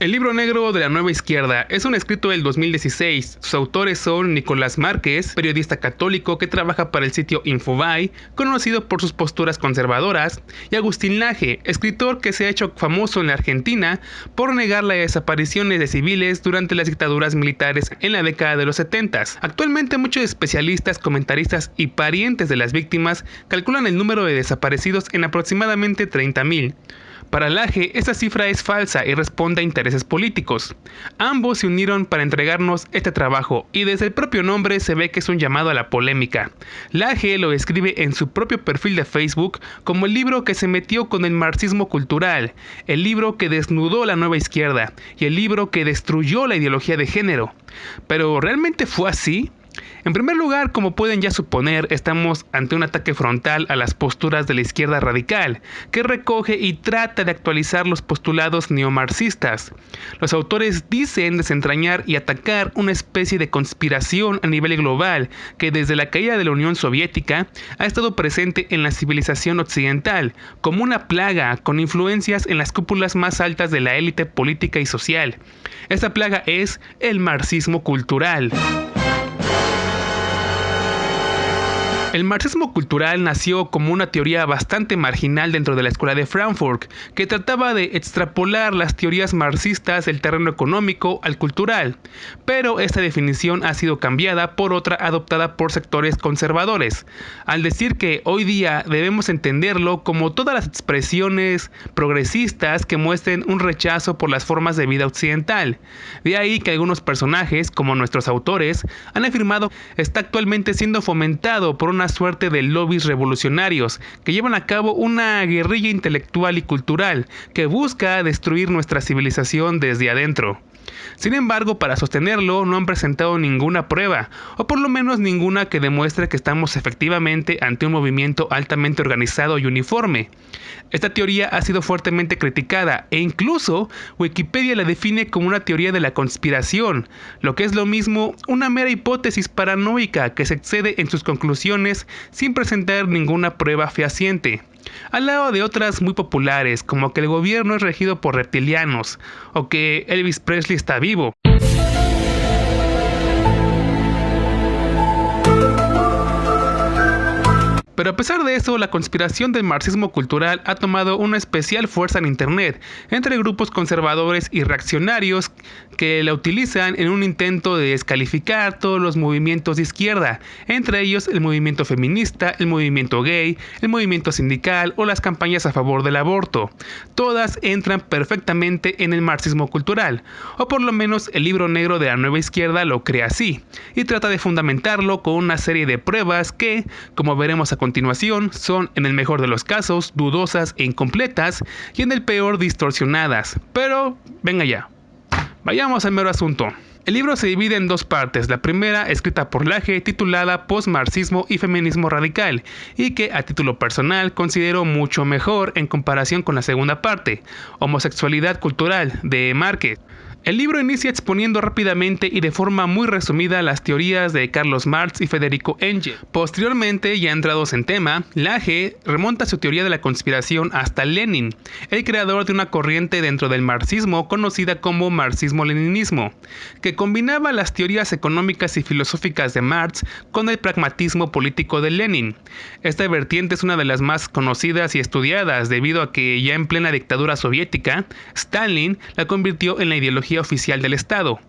El libro negro de la nueva izquierda es un escrito del 2016. Sus autores son Nicolás Márquez, periodista católico que trabaja para el sitio Infobae, conocido por sus posturas conservadoras, y Agustín Laje, escritor que se ha hecho famoso en la Argentina por negar las desapariciones de civiles durante las dictaduras militares en la década de los 70. Actualmente muchos especialistas, comentaristas y parientes de las víctimas calculan el número de desaparecidos en aproximadamente 30.000. Para Laje, esta cifra es falsa y responde a intereses políticos. Ambos se unieron para entregarnos este trabajo y desde el propio nombre se ve que es un llamado a la polémica. Laje lo describe en su propio perfil de Facebook como el libro que se metió con el marxismo cultural, el libro que desnudó la nueva izquierda y el libro que destruyó la ideología de género. ¿Pero realmente fue así? En primer lugar, como pueden ya suponer, estamos ante un ataque frontal a las posturas de la izquierda radical, que recoge y trata de actualizar los postulados neomarxistas. Los autores dicen desentrañar y atacar una especie de conspiración a nivel global que desde la caída de la Unión Soviética ha estado presente en la civilización occidental, como una plaga con influencias en las cúpulas más altas de la élite política y social. Esta plaga es el marxismo cultural. El marxismo cultural nació como una teoría bastante marginal dentro de la escuela de Frankfurt, que trataba de extrapolar las teorías marxistas del terreno económico al cultural, pero esta definición ha sido cambiada por otra adoptada por sectores conservadores, al decir que hoy día debemos entenderlo como todas las expresiones progresistas que muestren un rechazo por las formas de vida occidental. De ahí que algunos personajes, como nuestros autores, han afirmado que está actualmente siendo fomentado por una suerte de lobbies revolucionarios que llevan a cabo una guerrilla intelectual y cultural que busca destruir nuestra civilización desde adentro. Sin embargo, para sostenerlo no han presentado ninguna prueba, o por lo menos ninguna que demuestre que estamos efectivamente ante un movimiento altamente organizado y uniforme. Esta teoría ha sido fuertemente criticada e incluso Wikipedia la define como una teoría de la conspiración, lo que es lo mismo una mera hipótesis paranoica que se excede en sus conclusiones sin presentar ninguna prueba fehaciente. Al lado de otras muy populares, como que el gobierno es regido por reptilianos, o que Elvis Presley está vivo. Pero a pesar de eso, la conspiración del marxismo cultural ha tomado una especial fuerza en Internet, entre grupos conservadores y reaccionarios que la utilizan en un intento de descalificar todos los movimientos de izquierda, entre ellos el movimiento feminista, el movimiento gay, el movimiento sindical o las campañas a favor del aborto. Todas entran perfectamente en el marxismo cultural, o por lo menos el libro negro de la nueva izquierda lo cree así, y trata de fundamentarlo con una serie de pruebas que, como veremos a continuación, son en el mejor de los casos dudosas e incompletas y en el peor distorsionadas. Pero venga ya, vayamos al mero asunto. El libro se divide en dos partes, la primera escrita por Laje titulada Postmarxismo y Feminismo Radical y que a título personal considero mucho mejor en comparación con la segunda parte, Homosexualidad Cultural de Márquez. El libro inicia exponiendo rápidamente y de forma muy resumida las teorías de Carlos Marx y Federico Engels. Posteriormente, ya entrados en tema, Laje remonta su teoría de la conspiración hasta Lenin, el creador de una corriente dentro del marxismo conocida como marxismo-leninismo, que combinaba las teorías económicas y filosóficas de Marx con el pragmatismo político de Lenin. Esta vertiente es una de las más conocidas y estudiadas debido a que ya en plena dictadura soviética, Stalin la convirtió en la ideología oficial del Estado.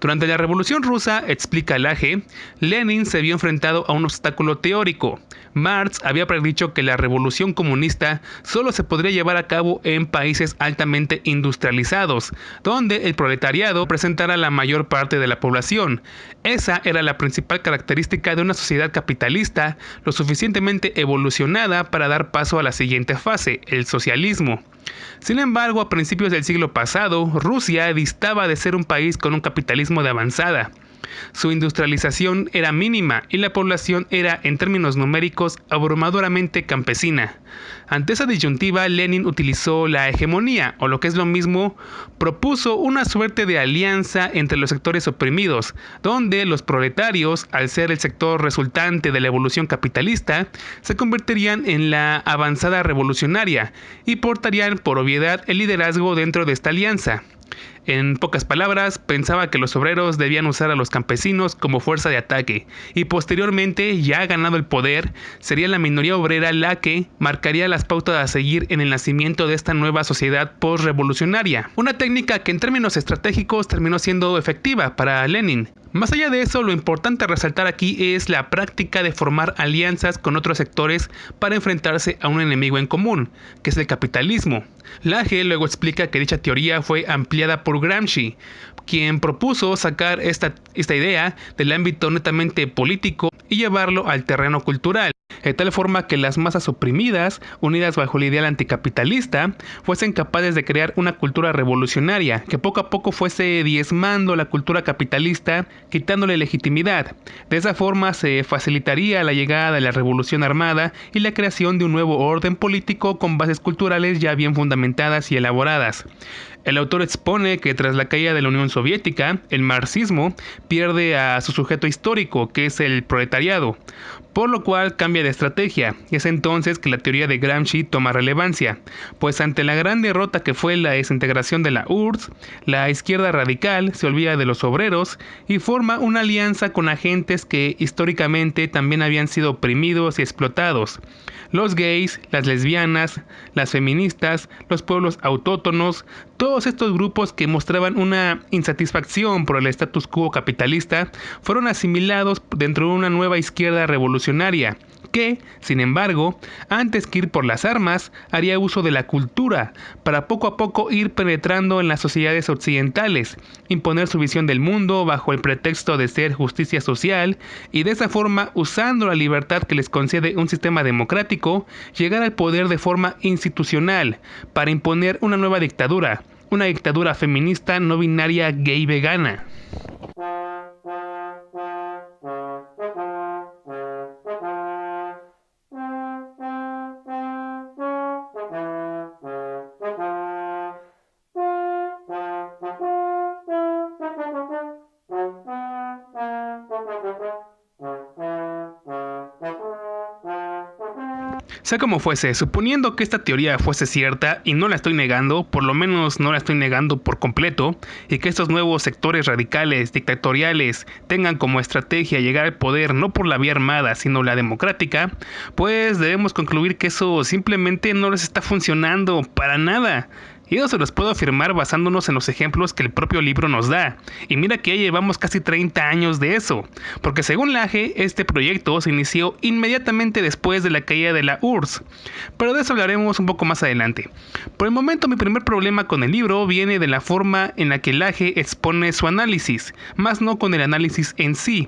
Durante la Revolución Rusa, explica Laje, Lenin se vio enfrentado a un obstáculo teórico. Marx había predicho que la revolución comunista solo se podría llevar a cabo en países altamente industrializados, donde el proletariado presentara la mayor parte de la población. Esa era la principal característica de una sociedad capitalista lo suficientemente evolucionada para dar paso a la siguiente fase, el socialismo. Sin embargo, a principios del siglo pasado, Rusia distaba de ser un país con un capitalismo de avanzada. Su industrialización era mínima y la población era, en términos numéricos, abrumadoramente campesina. Ante esa disyuntiva, Lenin utilizó la hegemonía, o lo que es lo mismo, propuso una suerte de alianza entre los sectores oprimidos, donde los proletarios, al ser el sector resultante de la evolución capitalista, se convertirían en la avanzada revolucionaria y portarían por obviedad el liderazgo dentro de esta alianza. En pocas palabras, pensaba que los obreros debían usar a los campesinos como fuerza de ataque, y posteriormente, ya ganado el poder, sería la minoría obrera la que marcaría las pautas a seguir en el nacimiento de esta nueva sociedad postrevolucionaria. Una técnica que en términos estratégicos terminó siendo efectiva para Lenin. Más allá de eso, lo importante a resaltar aquí es la práctica de formar alianzas con otros sectores para enfrentarse a un enemigo en común, que es el capitalismo. Lage luego explica que dicha teoría fue ampliada por Gramsci, quien propuso sacar esta idea del ámbito netamente político y llevarlo al terreno cultural, de tal forma que las masas oprimidas, unidas bajo el ideal anticapitalista, fuesen capaces de crear una cultura revolucionaria que poco a poco fuese diezmando la cultura capitalista, quitándole legitimidad. De esa forma se facilitaría la llegada de la revolución armada y la creación de un nuevo orden político con bases culturales ya bien fundamentadas y elaboradas. El autor expone que tras la caída de la Unión Soviética, el marxismo pierde a su sujeto histórico, que es el proletariado, por lo cual cambia de estrategia. Es entonces que la teoría de Gramsci toma relevancia, pues ante la gran derrota que fue la desintegración de la URSS, la izquierda radical se olvida de los obreros y forma una alianza con agentes que históricamente también habían sido oprimidos y explotados: los gays, las lesbianas, las feministas, los pueblos autóctonos, todos estos grupos que mostraban una insatisfacción por el status quo capitalista fueron asimilados dentro de una nueva izquierda revolucionaria que, sin embargo, antes que ir por las armas, haría uso de la cultura para poco a poco ir penetrando en las sociedades occidentales, imponer su visión del mundo bajo el pretexto de ser justicia social y de esa forma, usando la libertad que les concede un sistema democrático, llegar al poder de forma institucional para imponer una nueva dictadura, una dictadura feminista no binaria gay vegana. Sea como fuese, suponiendo que esta teoría fuese cierta, y no la estoy negando, por lo menos no la estoy negando por completo, y que estos nuevos sectores radicales, dictatoriales, tengan como estrategia llegar al poder no por la vía armada, sino la democrática, pues debemos concluir que eso simplemente no les está funcionando para nada. Y eso se los puedo afirmar basándonos en los ejemplos que el propio libro nos da. Y mira que ya llevamos casi 30 años de eso. Porque según Lage, este proyecto se inició inmediatamente después de la caída de la URSS. Pero de eso hablaremos un poco más adelante. Por el momento, mi primer problema con el libro viene de la forma en la que Lage expone su análisis, más no con el análisis en sí.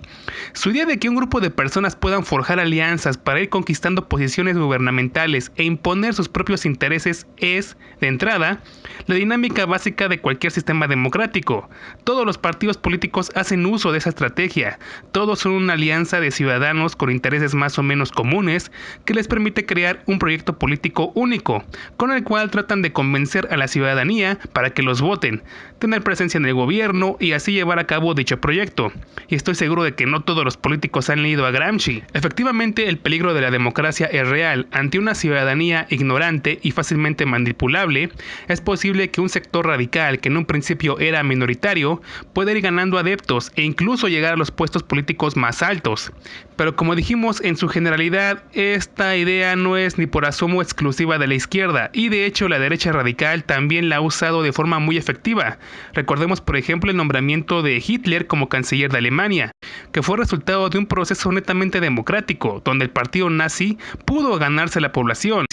Su idea de que un grupo de personas puedan forjar alianzas para ir conquistando posiciones gubernamentales e imponer sus propios intereses es, de entrada, la dinámica básica de cualquier sistema democrático. Todos los partidos políticos hacen uso de esa estrategia. Todos son una alianza de ciudadanos con intereses más o menos comunes que les permite crear un proyecto político único, con el cual tratan de convencer a la ciudadanía para que los voten, tener presencia en el gobierno y así llevar a cabo dicho proyecto. Y estoy seguro de que no todos los políticos han leído a Gramsci. Efectivamente, el peligro de la democracia es real. Ante una ciudadanía ignorante y fácilmente manipulable, es posible que un sector radical que en un principio era minoritario pueda ir ganando adeptos e incluso llegar a los puestos políticos más altos. Pero como dijimos, en su generalidad, esta idea no es ni por asomo exclusiva de la izquierda, y de hecho la derecha radical también la ha usado de forma muy efectiva. Recordemos por ejemplo el nombramiento de Hitler como canciller de Alemania, que fue resultado de un proceso netamente democrático, donde el partido nazi pudo ganarse la población.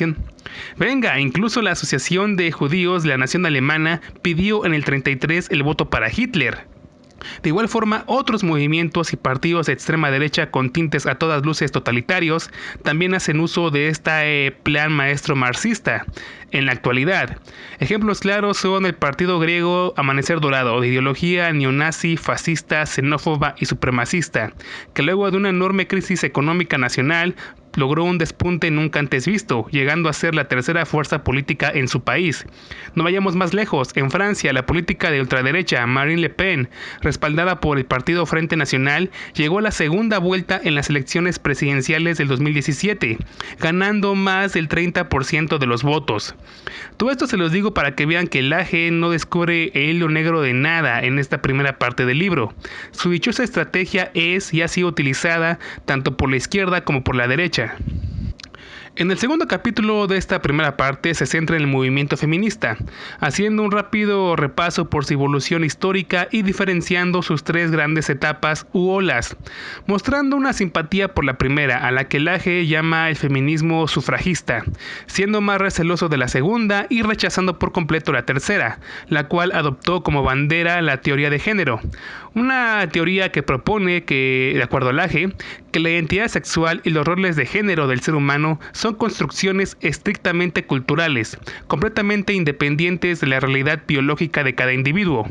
Venga, incluso la Asociación de Judíos de la Nación Alemana pidió en el 33 el voto para Hitler. De igual forma, otros movimientos y partidos de extrema derecha con tintes a todas luces totalitarios también hacen uso de este plan maestro marxista en la actualidad. Ejemplos claros son el partido griego Amanecer Dorado, de ideología neonazi, fascista, xenófoba y supremacista, que luego de una enorme crisis económica nacional logró un despunte nunca antes visto, llegando a ser la tercera fuerza política en su país. No vayamos más lejos, en Francia, la política de ultraderecha Marine Le Pen, respaldada por el partido Frente Nacional, llegó a la segunda vuelta en las elecciones presidenciales del 2017, ganando más del 30% de los votos. Todo esto se los digo para que vean que Lage no descubre el hilo negro de nada en esta primera parte del libro. Su dichosa estrategia es y ha sido utilizada tanto por la izquierda como por la derecha. En el segundo capítulo de esta primera parte se centra en el movimiento feminista, haciendo un rápido repaso por su evolución histórica y diferenciando sus tres grandes etapas u olas, mostrando una simpatía por la primera, a la que Lage llama el feminismo sufragista, siendo más receloso de la segunda y rechazando por completo la tercera, la cual adoptó como bandera la teoría de género, una teoría que propone que, de acuerdo a Lage, que la identidad sexual y los roles de género del ser humano son construcciones estrictamente culturales, completamente independientes de la realidad biológica de cada individuo.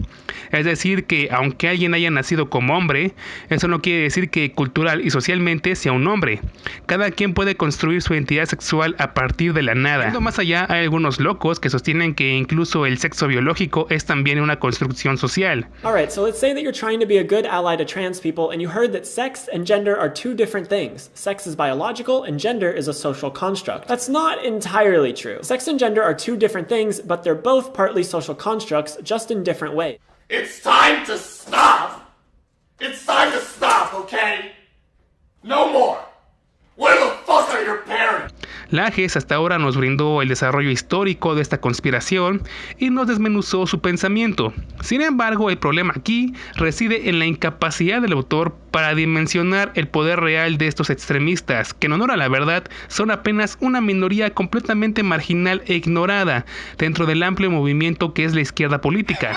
Es decir, que aunque alguien haya nacido como hombre, eso no quiere decir que cultural y socialmente sea un hombre. Cada quien puede construir su identidad sexual a partir de la nada. Yendo más allá, hay algunos locos que sostienen que incluso el sexo biológico es también una construcción social. Alright, so let's say that you're trying to be a good ally to trans people and you heard that sex and gender are two different things. Sex is biological and gender is a social construct. That's not entirely true. Sex and gender are two different things, but they're both partly social constructs, just in different ways. It's time to stop! It's time to stop, okay? No more! Where the fuck are your parents? Lages hasta ahora nos brindó el desarrollo histórico de esta conspiración y nos desmenuzó su pensamiento. Sin embargo, el problema aquí reside en la incapacidad del autor para dimensionar el poder real de estos extremistas, que en honor a la verdad son apenas una minoría completamente marginal e ignorada dentro del amplio movimiento que es la izquierda política.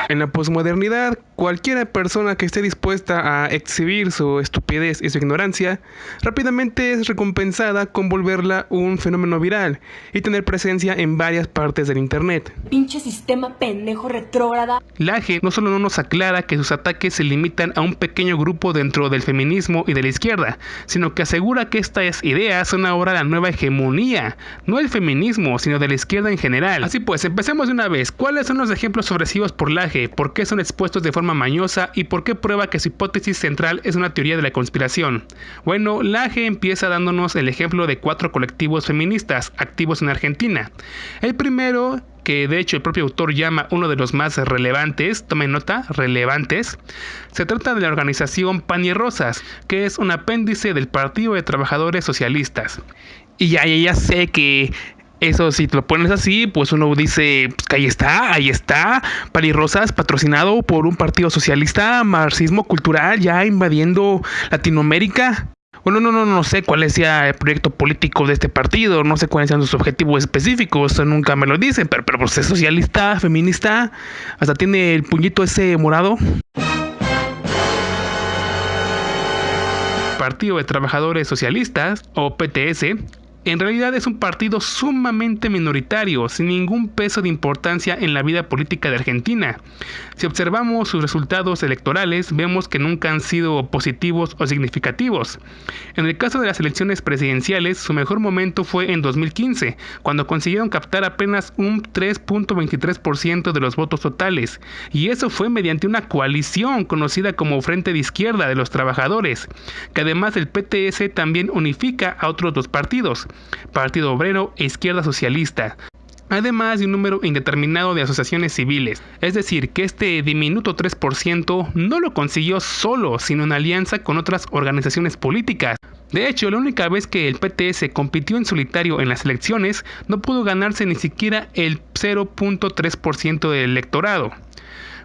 En la posmodernidad, cualquier persona que esté dispuesta a exhibir su estupidez y su ignorancia, rápidamente es recompensada con volverla un fenómeno viral y tener presencia en varias partes del internet. Pinche sistema pendejo retrógrada. Lage no solo no nos aclara que sus ataques se limitan a un pequeño grupo dentro del feminismo y de la izquierda, sino que asegura que estas ideas son ahora la nueva hegemonía, no del feminismo, sino de la izquierda en general. Así pues, empecemos de una vez. ¿Cuáles son los ejemplos ofrecidos por Lage? ¿Por qué son expuestos de forma mañosa? ¿Y por qué prueba que su hipótesis central es una teoría de la conspiración? Bueno, Lage empieza dándonos el ejemplo de 4 colectivos feministas activos en Argentina. El primero, que de hecho el propio autor llama uno de los más relevantes, tomen nota, relevantes, se trata de la organización Pan y Rosas, que es un apéndice del Partido de Trabajadores Socialistas. Y ya sé que eso, si te lo pones así, pues uno dice pues que ahí está, Pan y Rosas, patrocinado por un partido socialista, marxismo cultural, ya invadiendo Latinoamérica. Bueno, no sé cuál sea el proyecto político de este partido, no sé cuáles sean sus objetivos específicos, nunca me lo dicen, pero pues es socialista, feminista, hasta tiene el puñito ese morado. Partido de Trabajadores Socialistas, o PTS, en realidad es un partido sumamente minoritario, sin ningún peso de importancia en la vida política de Argentina. Si observamos sus resultados electorales, vemos que nunca han sido positivos o significativos. En el caso de las elecciones presidenciales, su mejor momento fue en 2015, cuando consiguieron captar apenas un 3.23% de los votos totales, y eso fue mediante una coalición conocida como Frente de Izquierda de los Trabajadores, que además del PTS también unifica a otros 2 partidos, Partido Obrero e Izquierda Socialista, además de un número indeterminado de asociaciones civiles. Es decir, que este diminuto 3% no lo consiguió solo, sino en alianza con otras organizaciones políticas. De hecho, la única vez que el PTS compitió en solitario en las elecciones, no pudo ganarse ni siquiera el 0.3% del electorado.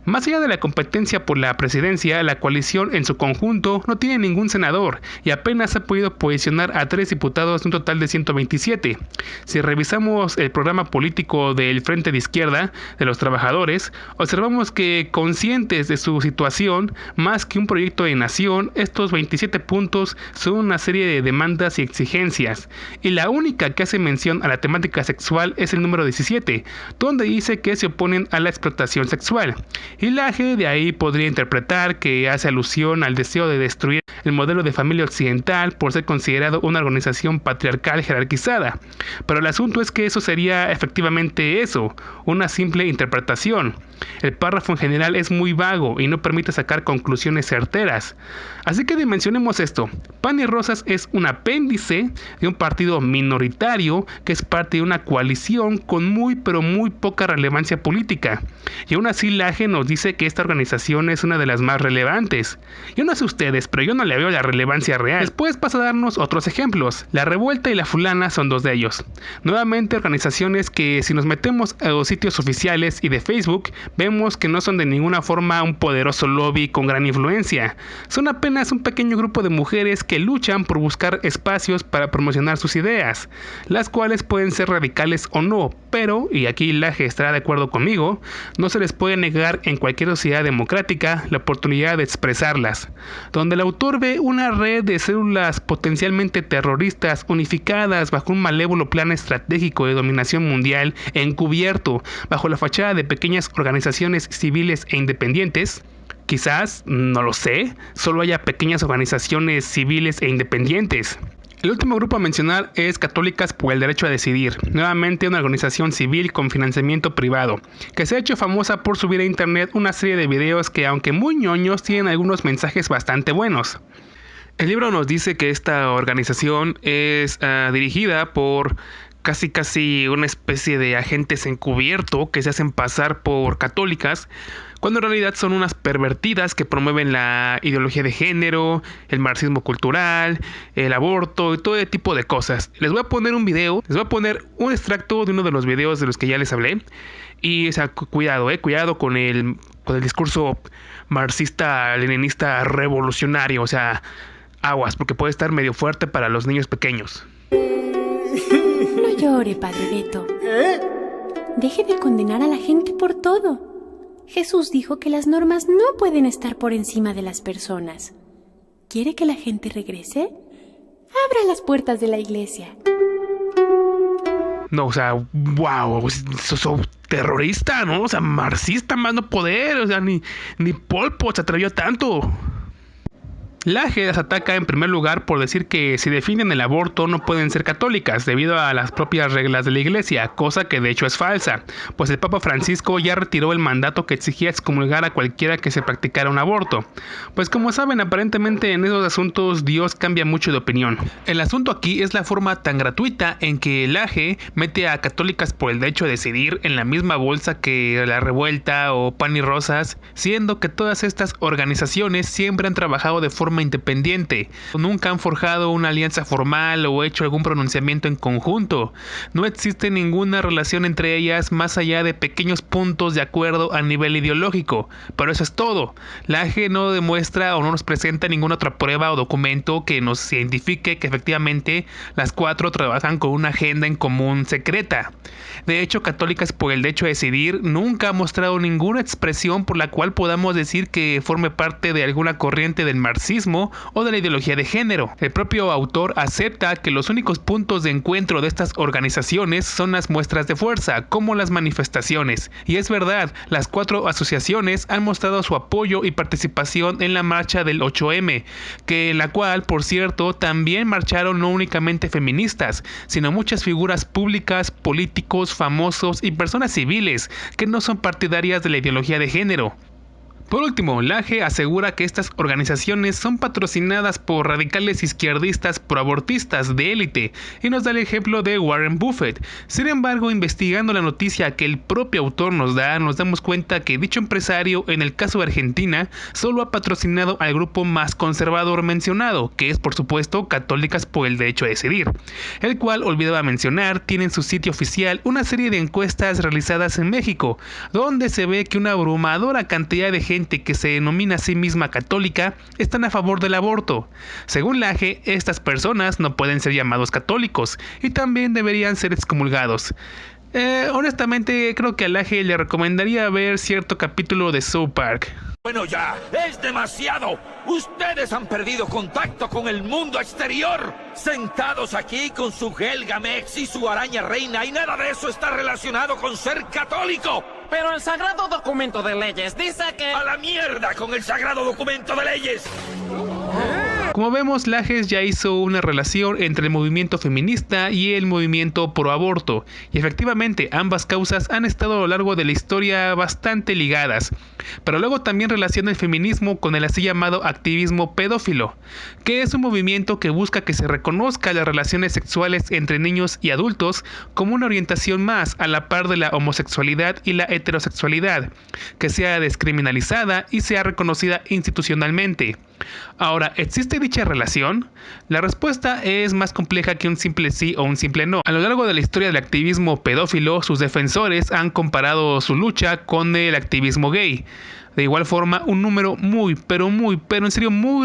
Más allá de la competencia por la presidencia, la coalición en su conjunto no tiene ningún senador y apenas ha podido posicionar a 3 diputados de un total de 127. Si revisamos el programa político del Frente de Izquierda de los Trabajadores, observamos que, conscientes de su situación, más que un proyecto de nación, estos 27 puntos son una serie de demandas y exigencias, y la única que hace mención a la temática sexual es el número 17, donde dice que se oponen a la explotación sexual. Y Laje de ahí podría interpretar que hace alusión al deseo de destruir el modelo de familia occidental por ser considerado una organización patriarcal jerarquizada. Pero el asunto es que eso sería efectivamente eso, una simple interpretación. El párrafo en general es muy vago y no permite sacar conclusiones certeras. Así que dimensionemos esto. Pan y Rosas es un apéndice de un partido minoritario que es parte de una coalición con muy pero muy poca relevancia política. Y aún así Laje nos dice que esta organización es una de las más relevantes. Yo no sé ustedes, pero yo no le veo la relevancia real. Después pasa a darnos otros ejemplos. La Revuelta y la Fulana son dos de ellos. Nuevamente organizaciones que si nos metemos a los sitios oficiales y de Facebook, vemos que no son de ninguna forma un poderoso lobby con gran influencia. Son apenas un pequeño grupo de mujeres que luchan por buscar espacios para promocionar sus ideas, las cuales pueden ser radicales o no, pero, y aquí Laje estará de acuerdo conmigo, no se les puede negar en cualquier sociedad democrática la oportunidad de expresarlas. Donde el autor ve una red de células potencialmente terroristas unificadas bajo un malévolo plan estratégico de dominación mundial encubierto bajo la fachada de pequeñas organizaciones civiles e independientes, quizás, no lo sé, solo haya pequeñas organizaciones civiles e independientes. El último grupo a mencionar es Católicas por el Derecho a Decidir, nuevamente una organización civil con financiamiento privado, que se ha hecho famosa por subir a internet una serie de videos que, aunque muy ñoños, tienen algunos mensajes bastante buenos. El libro nos dice que esta organización es dirigida por casi una especie de agentes encubierto que se hacen pasar por católicas, cuando en realidad son unas pervertidas que promueven la ideología de género, el marxismo cultural, el aborto y todo ese tipo de cosas. Les voy a poner un video, les voy a poner un extracto de uno de los videos de los que ya les hablé. Y o sea, cuidado con el discurso marxista-leninista revolucionario, o sea, aguas, porque puede estar medio fuerte para los niños pequeños. No llore, Padre Beto. Deje de condenar a la gente por todo. Jesús dijo que las normas no pueden estar por encima de las personas. ¿Quiere que la gente regrese? Abra las puertas de la iglesia. No, o sea, wow, sos terrorista, ¿no? O sea, marxista más no poder, o sea, ni Pol Pot se atrevió tanto. Laje las ataca en primer lugar por decir que si defienden el aborto no pueden ser católicas debido a las propias reglas de la iglesia, cosa que de hecho es falsa, pues el Papa Francisco ya retiró el mandato que exigía excomulgar a cualquiera que se practicara un aborto. Pues como saben, aparentemente en esos asuntos Dios cambia mucho de opinión. El asunto aquí es la forma tan gratuita en que Laje mete a Católicas por el Derecho a Decidir en la misma bolsa que la Revuelta o Pan y Rosas, siendo que todas estas organizaciones siempre han trabajado de forma independiente, nunca han forjado una alianza formal o hecho algún pronunciamiento en conjunto. No existe ninguna relación entre ellas más allá de pequeños puntos de acuerdo a nivel ideológico, pero eso es todo. Laje no demuestra o no nos presenta ninguna otra prueba o documento que nos identifique que efectivamente las cuatro trabajan con una agenda en común secreta. De hecho, Católicas por el Derecho a Decidir nunca ha mostrado ninguna expresión por la cual podamos decir que forme parte de alguna corriente del marxismo o de la ideología de género. El propio autor acepta que los únicos puntos de encuentro de estas organizaciones son las muestras de fuerza, como las manifestaciones. Y es verdad, las cuatro asociaciones han mostrado su apoyo y participación en la marcha del 8M, que en la cual, por cierto, también marcharon no únicamente feministas, sino muchas figuras públicas, políticos, famosos y personas civiles que no son partidarias de la ideología de género. Por último, Laje asegura que estas organizaciones son patrocinadas por radicales izquierdistas proabortistas de élite y nos da el ejemplo de Warren Buffett. Sin embargo, investigando la noticia que el propio autor nos damos cuenta que dicho empresario, en el caso de Argentina, solo ha patrocinado al grupo más conservador mencionado, que es por supuesto Católicas por el Derecho a Decidir, el cual, olvidaba mencionar, tiene en su sitio oficial una serie de encuestas realizadas en México, donde se ve que una abrumadora cantidad de gente que se denomina a sí misma católica están a favor del aborto. Según Laje, estas personas no pueden ser llamados católicos y también deberían ser excomulgados. Honestamente, creo que a Laje le recomendaría ver cierto capítulo de South Park. Bueno ya, es demasiado. Ustedes han perdido contacto con el mundo exterior. Sentados aquí con su Gelgamex y su araña reina y nada de eso está relacionado con ser católico. Pero el sagrado documento de leyes dice que... ¡A la mierda con el sagrado documento de leyes! Como vemos, Lajes ya hizo una relación entre el movimiento feminista y el movimiento pro aborto, y efectivamente ambas causas han estado a lo largo de la historia bastante ligadas, pero luego también relaciona el feminismo con el así llamado activismo pedófilo, que es un movimiento que busca que se reconozca las relaciones sexuales entre niños y adultos como una orientación más a la par de la homosexualidad y la heterosexualidad, que sea descriminalizada y sea reconocida institucionalmente. Ahora, ¿existe dicha relación? La respuesta es más compleja que un simple sí o un simple no. A lo largo de la historia del activismo pedófilo, sus defensores han comparado su lucha con el activismo gay. De igual forma, un número muy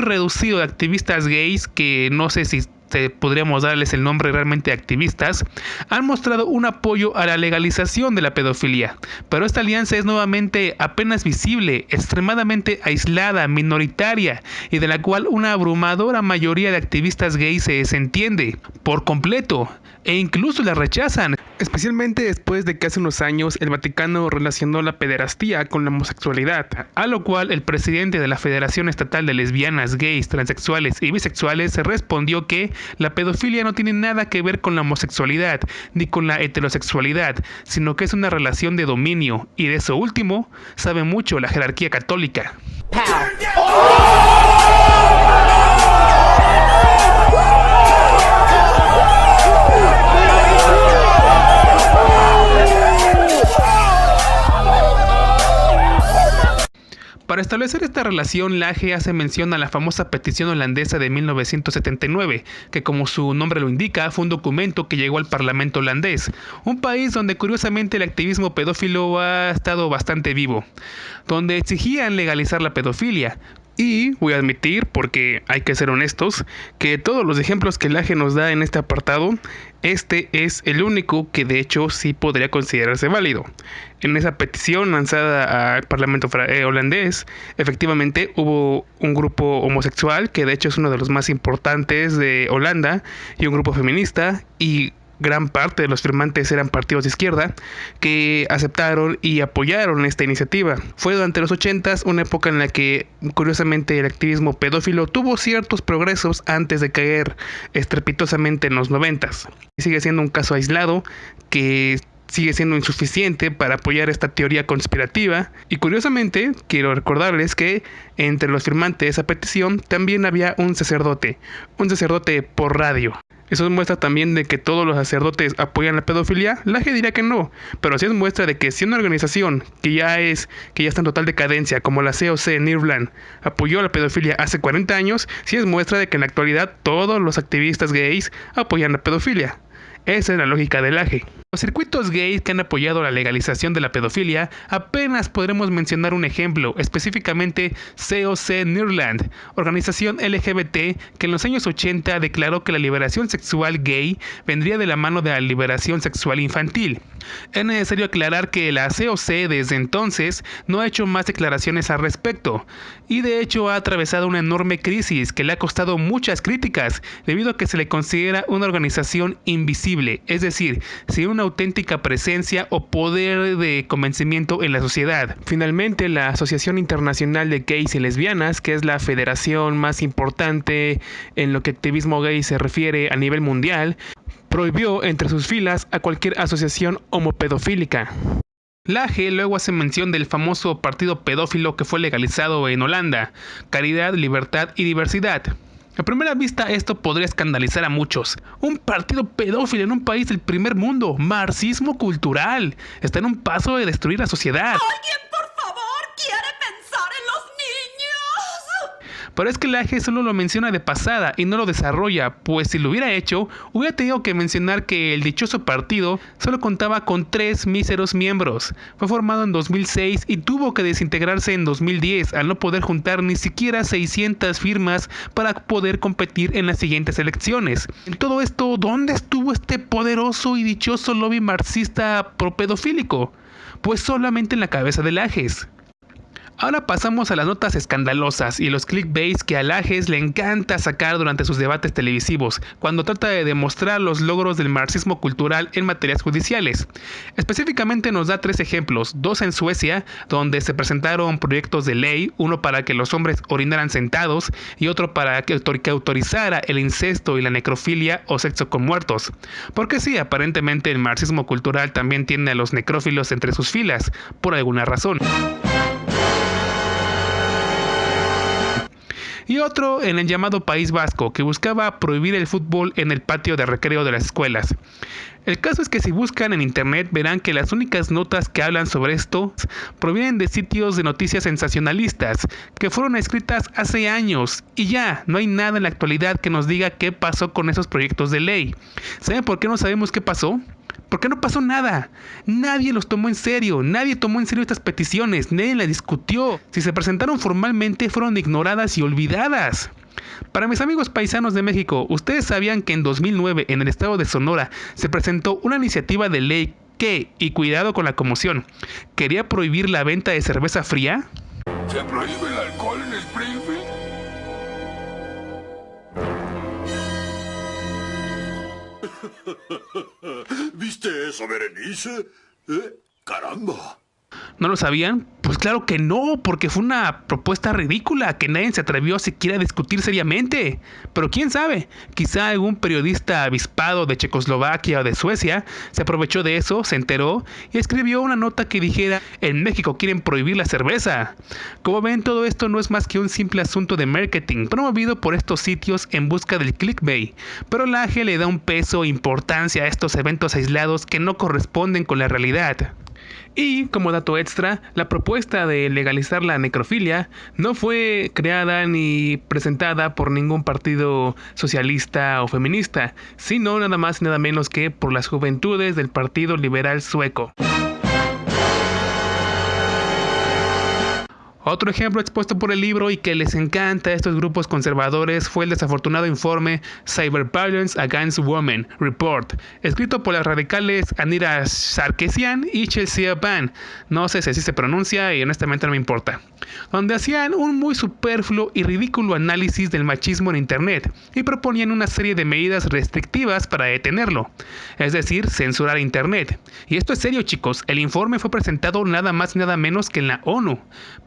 reducido de activistas gays, que no sé si podríamos darles el nombre realmente activistas, han mostrado un apoyo a la legalización de la pedofilia, pero esta alianza es nuevamente apenas visible, extremadamente aislada, minoritaria, y de la cual una abrumadora mayoría de activistas gays se desentiende por completo e incluso la rechazan, especialmente después de que hace unos años el Vaticano relacionó la pederastía con la homosexualidad, a lo cual el presidente de la Federación Estatal de Lesbianas, Gays, Transexuales y Bisexuales respondió que la pedofilia no tiene nada que ver con la homosexualidad ni con la heterosexualidad, sino que es una relación de dominio, y de eso último sabe mucho la jerarquía católica. Para establecer esta relación, Laje hace mención a la famosa petición holandesa de 1979, que como su nombre lo indica, fue un documento que llegó al Parlamento holandés, un país donde curiosamente el activismo pedófilo ha estado bastante vivo, donde exigían legalizar la pedofilia. Y voy a admitir, porque hay que ser honestos, que todos los ejemplos que Laje nos da en este apartado, este es el único que de hecho sí podría considerarse válido. En esa petición lanzada al Parlamento holandés, efectivamente hubo un grupo homosexual, que de hecho es uno de los más importantes de Holanda, y un grupo feminista, y gran parte de los firmantes eran partidos de izquierda que aceptaron y apoyaron esta iniciativa. Fue durante los 80s, una época en la que curiosamente el activismo pedófilo tuvo ciertos progresos antes de caer estrepitosamente en los 90s. Sigue siendo un caso aislado que sigue siendo insuficiente para apoyar esta teoría conspirativa, y curiosamente quiero recordarles que entre los firmantes de esa petición también había un sacerdote por radio. Eso es muestra también de que todos los sacerdotes apoyan la pedofilia. Laje diría que no, pero sí es muestra de que si una organización que ya está en total decadencia, como la COC en Irlanda, apoyó la pedofilia hace 40 años, sí es muestra de que en la actualidad todos los activistas gays apoyan la pedofilia. Esa es la lógica del Laje. Los circuitos gays que han apoyado la legalización de la pedofilia, apenas podremos mencionar un ejemplo, específicamente COC Nederland, organización LGBT que en los años 80 declaró que la liberación sexual gay vendría de la mano de la liberación sexual infantil. Es necesario aclarar que la COC desde entonces no ha hecho más declaraciones al respecto, y de hecho ha atravesado una enorme crisis que le ha costado muchas críticas, debido a que se le considera una organización invisible, es decir, sin una auténtica presencia o poder de convencimiento en la sociedad. Finalmente, la Asociación Internacional de Gays y Lesbianas, que es la federación más importante en lo que activismo gay se refiere a nivel mundial, prohibió entre sus filas a cualquier asociación homopedofílica. Laje luego hace mención del famoso partido pedófilo que fue legalizado en Holanda, Caridad, Libertad y Diversidad. A primera vista esto podría escandalizar a muchos. Un partido pedófilo en un país del primer mundo, marxismo cultural, está en un paso de destruir la sociedad. ¿Alguien, por favor, quiere pensar en los niños? Pero es que Laje solo lo menciona de pasada y no lo desarrolla, pues si lo hubiera hecho, hubiera tenido que mencionar que el dichoso partido solo contaba con 3 míseros miembros. Fue formado en 2006 y tuvo que desintegrarse en 2010 al no poder juntar ni siquiera 600 firmas para poder competir en las siguientes elecciones. En todo esto, ¿dónde estuvo este poderoso y dichoso lobby marxista propedofílico? Pues solamente en la cabeza de Lajes. Ahora pasamos a las notas escandalosas y los clickbaits que a Lajes le encanta sacar durante sus debates televisivos, cuando trata de demostrar los logros del marxismo cultural en materias judiciales. Específicamente nos da 3 ejemplos, 2 en Suecia, donde se presentaron proyectos de ley, uno para que los hombres orinaran sentados y otro para que autorizara el incesto y la necrofilia o sexo con muertos. Porque sí, aparentemente el marxismo cultural también tiene a los necrófilos entre sus filas, por alguna razón. Y otro en el llamado País Vasco, que buscaba prohibir el fútbol en el patio de recreo de las escuelas. El caso es que si buscan en internet verán que las únicas notas que hablan sobre esto provienen de sitios de noticias sensacionalistas que fueron escritas hace años y ya, no hay nada en la actualidad que nos diga qué pasó con esos proyectos de ley. ¿Saben por qué no sabemos qué pasó? Porque no pasó nada. Nadie los tomó en serio. Nadie tomó en serio estas peticiones. Nadie las discutió. Si se presentaron formalmente, fueron ignoradas y olvidadas. Para mis amigos paisanos de México, ¿ustedes sabían que en 2009 en el estado de Sonora se presentó una iniciativa de ley que, y cuidado con la conmoción, quería prohibir la venta de cerveza fría? ¿Se prohíbe el alcohol en Springfield? ¿Viste eso, Berenice? ¡Caramba! ¿No lo sabían? Pues claro que no, porque fue una propuesta ridícula que nadie se atrevió siquiera a discutir seriamente. Pero quién sabe, quizá algún periodista avispado de Checoslovaquia o de Suecia se aprovechó de eso, se enteró y escribió una nota que dijera: en México quieren prohibir la cerveza. Como ven, todo esto no es más que un simple asunto de marketing promovido por estos sitios en busca del clickbait. Pero Laje le da un peso e importancia a estos eventos aislados que no corresponden con la realidad. Y, como dato extra, la propuesta de legalizar la necrofilia no fue creada ni presentada por ningún partido socialista o feminista, sino nada más y nada menos que por las juventudes del Partido Liberal Sueco. Otro ejemplo expuesto por el libro y que les encanta a estos grupos conservadores fue el desafortunado informe Cyberviolence Against Women Report, escrito por las radicales Anira Sarkeesian y Chelsea Ban, no sé si así se pronuncia y honestamente no me importa, donde hacían un muy superfluo y ridículo análisis del machismo en internet y proponían una serie de medidas restrictivas para detenerlo, es decir, censurar internet. Y esto es serio, chicos, el informe fue presentado nada más y nada menos que en la ONU,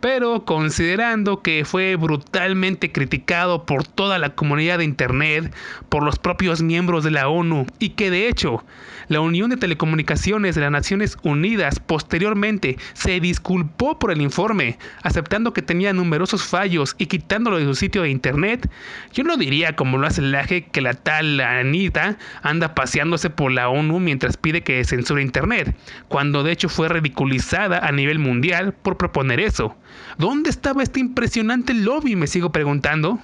pero considerando que fue brutalmente criticado por toda la comunidad de internet, por los propios miembros de la ONU, y que de hecho la Unión de Telecomunicaciones de las Naciones Unidas posteriormente se disculpó por el informe, aceptando que tenía numerosos fallos y quitándolo de su sitio de internet, yo no diría como lo hace Laje que la tal Anita anda paseándose por la ONU mientras pide que censure internet, cuando de hecho fue ridiculizada a nivel mundial por proponer eso. ¿Dónde estaba este impresionante lobby? Me sigo preguntando.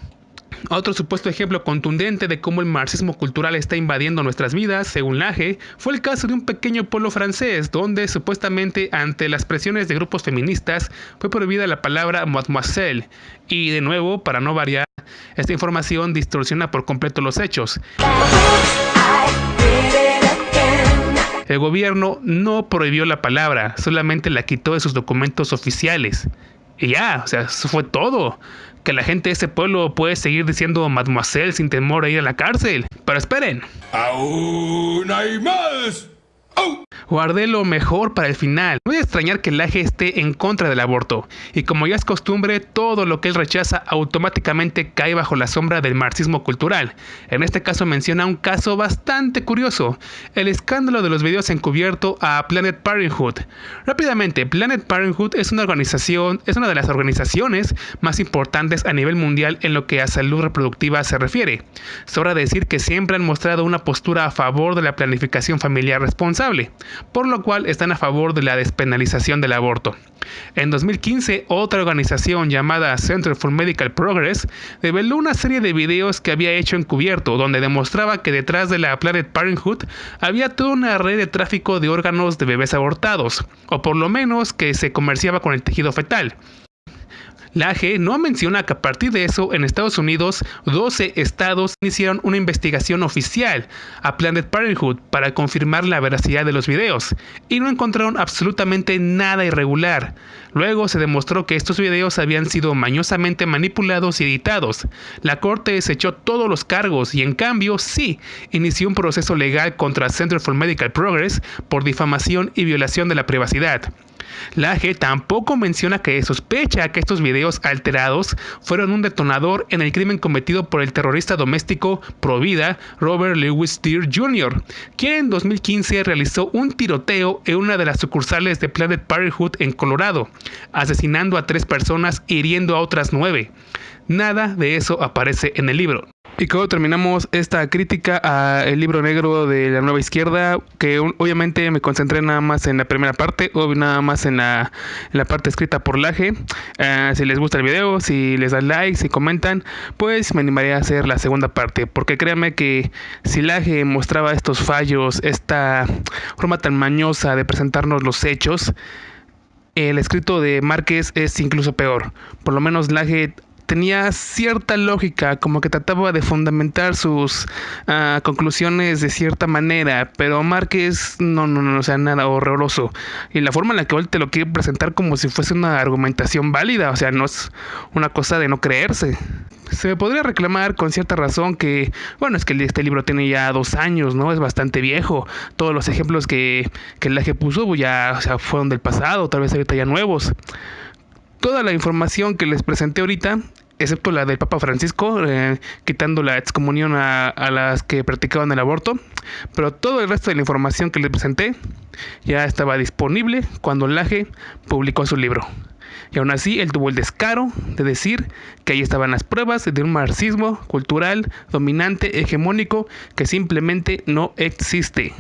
Otro supuesto ejemplo contundente de cómo el marxismo cultural está invadiendo nuestras vidas, según Laje, fue el caso de un pequeño pueblo francés, donde supuestamente ante las presiones de grupos feministas fue prohibida la palabra mademoiselle. Y de nuevo, para no variar, esta información distorsiona por completo los hechos. El gobierno no prohibió la palabra, solamente la quitó de sus documentos oficiales. Y ya, o sea, eso fue todo. Que la gente de ese pueblo puede seguir diciendo mademoiselle sin temor a ir a la cárcel. Pero esperen. ¡Aún hay más! ¡Oh! Guardé lo mejor para el final. No voy a extrañar que Laje esté en contra del aborto. Y como ya es costumbre, todo lo que él rechaza automáticamente cae bajo la sombra del marxismo cultural. En este caso menciona un caso bastante curioso. El escándalo de los videos encubierto a Planned Parenthood. Rápidamente, Planned Parenthood es una de las organizaciones más importantes a nivel mundial en lo que a salud reproductiva se refiere. Sobra decir que siempre han mostrado una postura a favor de la planificación familiar responsable, por lo cual están a favor de la despenalización del aborto. En 2015, otra organización llamada Center for Medical Progress reveló una serie de videos que había hecho encubierto, donde demostraba que detrás de la Planned Parenthood había toda una red de tráfico de órganos de bebés abortados, o por lo menos que se comerciaba con el tejido fetal. Laje no menciona que a partir de eso en Estados Unidos 12 estados iniciaron una investigación oficial a Planned Parenthood para confirmar la veracidad de los videos y no encontraron absolutamente nada irregular. Luego se demostró que estos videos habían sido mañosamente manipulados y editados. La corte desechó todos los cargos y en cambio sí inició un proceso legal contra Center for Medical Progress por difamación y violación de la privacidad. Laje tampoco menciona que sospecha que estos videos alterados fueron un detonador en el crimen cometido por el terrorista doméstico pro-vida Robert Louis Steer Jr., quien en 2015 realizó un tiroteo en una de las sucursales de Planned Parenthood en Colorado, asesinando a 3 personas y hiriendo a otras 9. Nada de eso aparece en el libro. Y como terminamos esta crítica al libro negro de la Nueva Izquierda, que obviamente me concentré nada más en la primera parte, o nada más en la parte escrita por Laje. Si les gusta el video, si les dan like, si comentan, pues me animaría a hacer la segunda parte, porque créanme que si Laje mostraba estos fallos, esta forma tan mañosa de presentarnos los hechos, el escrito de Márquez es incluso peor. Por lo menos Laje tenía cierta lógica, como que trataba de fundamentar sus conclusiones de cierta manera, pero Márquez no, o sea, nada horroroso. Y la forma en la que él te lo quiere presentar como si fuese una argumentación válida, o sea, no es una cosa de no creerse. Se me podría reclamar con cierta razón que, bueno, es que este libro tiene ya 2 años, ¿no? Es bastante viejo. Todos los ejemplos que Laje puso ya, o sea, fueron del pasado, tal vez ahorita ya nuevos. Toda la información que les presenté ahorita, excepto la del Papa Francisco, quitando la excomunión a las que practicaban el aborto, pero todo el resto de la información que les presenté ya estaba disponible cuando Laje publicó su libro. Y aún así él tuvo el descaro de decir que ahí estaban las pruebas de un marxismo cultural dominante, hegemónico, que simplemente no existe.